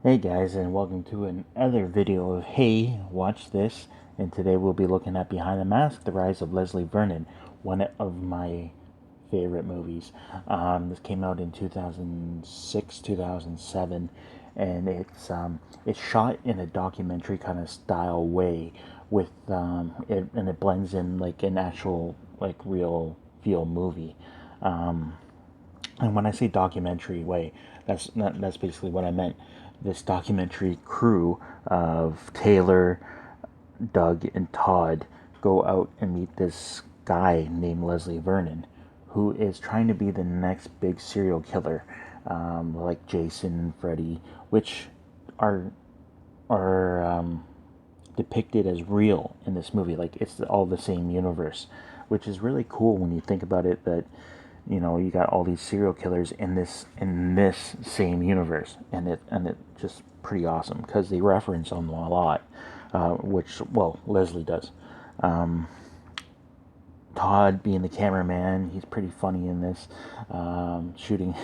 Hey guys, and welcome to another video of Hey, Watch This. And today we'll be looking at Behind the Mask, The Rise of Leslie Vernon, one of my favorite movies. This came out in 2006, 2007, and it's shot in a documentary kind of style way with and it blends in like an actual like real feel movie. And when I say documentary way, that's basically what I meant. This documentary crew of Taylor, Doug, and Todd go out and meet this guy named Leslie Vernon, who is trying to be the next big serial killer, like Jason, Freddy, which are are depicted as real in this movie. Like it's all the same universe, which is really cool when you think about it. That you got all these serial killers in this same universe, and it just pretty awesome because they reference them a lot, which well Leslie does. Todd being the cameraman, he's pretty funny in this, shooting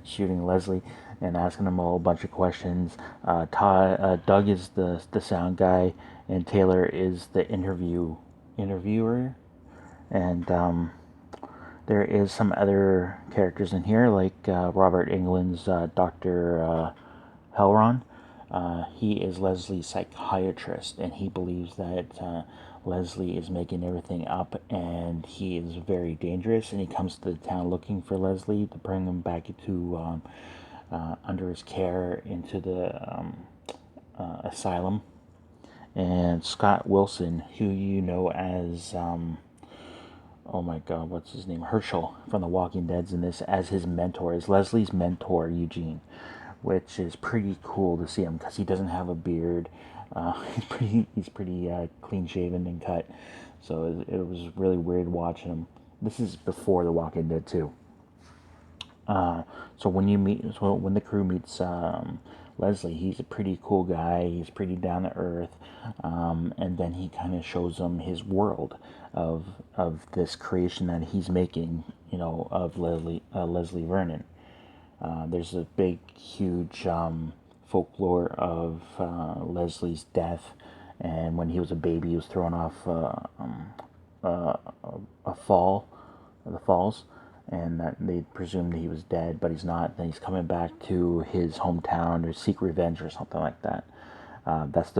shooting Leslie and asking him a whole bunch of questions. Doug is the sound guy, and Taylor is the interviewer, and there is some other characters in here, like Robert Englund's Dr. Helron. He is Leslie's psychiatrist, and he believes that Leslie is making everything up, and he is very dangerous. And he comes to the town looking for Leslie to bring him back to under his care into the asylum. And Scott Wilson, who you know as oh my god, what's his name? Herschel from The Walking Dead's in this as his mentor, as Leslie's mentor, Eugene, which is pretty cool to see him because he doesn't have a beard. He's pretty clean shaven and cut, so it was really weird watching him. This is before The Walking Dead too. So when the crew meets Leslie, he's a pretty cool guy. He's pretty down to earth, and then he kind of shows them his world of this creation that he's making. Of Leslie Vernon. There's a big, huge folklore of Leslie's death, and when he was a baby, he was thrown off a fall, the falls, and that they presumed he was dead, but he's not. Then he's coming back to his hometown to seek revenge or something like that. That's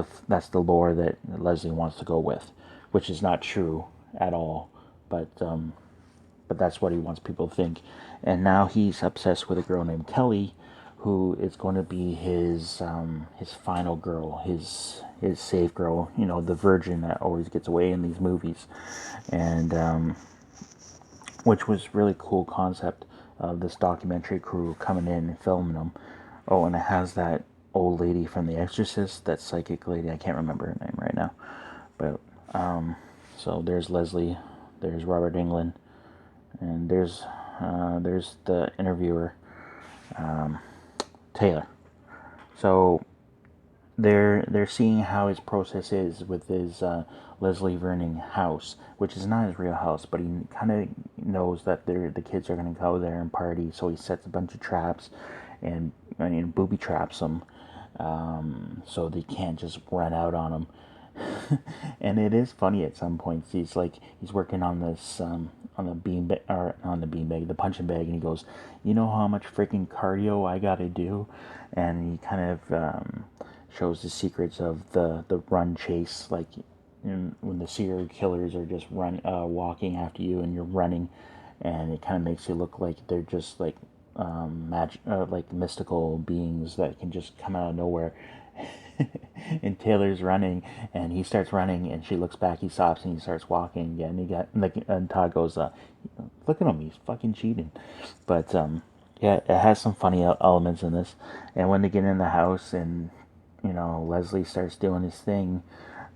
the lore that Leslie wants to go with, which is not true at all. But that's what he wants people to think. And now he's obsessed with a girl named Kelly, who is going to be his final girl, his safe girl. The virgin that always gets away in these movies, and which was really cool concept of this documentary crew coming in and filming them. Oh, and it has that old lady from The Exorcist, that psychic lady. I can't remember her name right now, but so there's Leslie, there's Robert Englund, and there's the interviewer, Taylor. So they're seeing how his process is with his Leslie Vernon house, which is not his real house, but he kind of knows that the kids are going to go there and party, so he sets a bunch of traps and booby traps them, so they can't just run out on him. And it is funny at some points. He's working on this on the the punching bag, and he goes, "You know how much freaking cardio I got to do?" And he kind of shows the secrets of the run chase, like when the serial killers are just walking after you, and you're running, and it kind of makes you look like they're just like like mystical beings that can just come out of nowhere. And Taylor's running, and he starts running, and she looks back, he stops, and he starts walking again. He got like, and Todd goes, "Look at him, he's fucking cheating." But yeah, it has some funny elements in this. And when they get in the house, and Leslie starts doing his thing,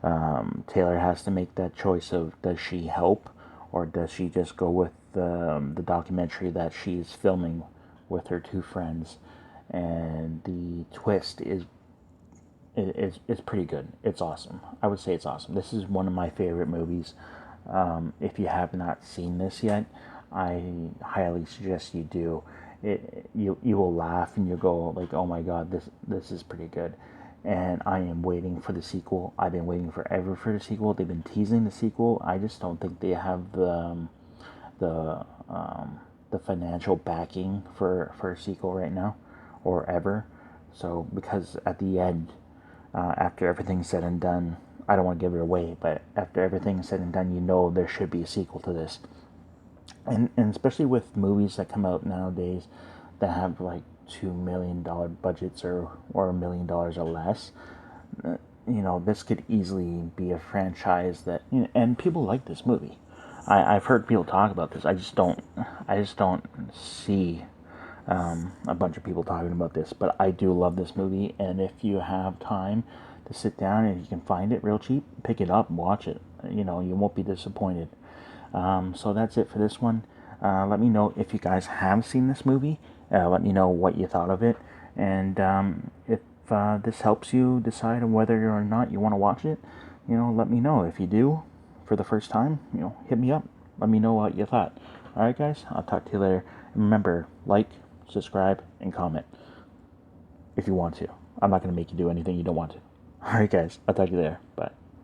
Taylor has to make that choice of, does she help, or does she just go with the documentary that she's filming with her two friends. And the twist is pretty good. It's awesome. I would say it's awesome. This is one of my favorite movies. If you have not seen this yet, I highly suggest you do. you will laugh and you go like, oh my god, this is pretty good. And I am waiting for the sequel. I've been waiting forever for the sequel. They've been teasing the sequel. I just don't think they have the the financial backing for a sequel right now or ever. So because at the end, after everything's said and done, I don't want to give it away, but after everything's said and done, you know there should be a sequel to this. And especially with movies that come out nowadays that have like $2 million budgets or $1 million or less, this could easily be a franchise that, and people like this movie. I've heard people talk about this. I just don't see a bunch of people talking about this, but I do love this movie. And if you have time to sit down and you can find it real cheap, pick it up and watch it. You won't be disappointed. So that's it for this one. Let me know if you guys have seen this movie. Let me know what you thought of it, and if this helps you decide on whether or not you want to watch it, let me know. If you do, for the first time, hit me up. Let me know what you thought. All right, guys. I'll talk to you later. And remember, like, subscribe, and comment if you want to. I'm not going to make you do anything you don't want to. All right, guys. I'll talk to you later. Bye.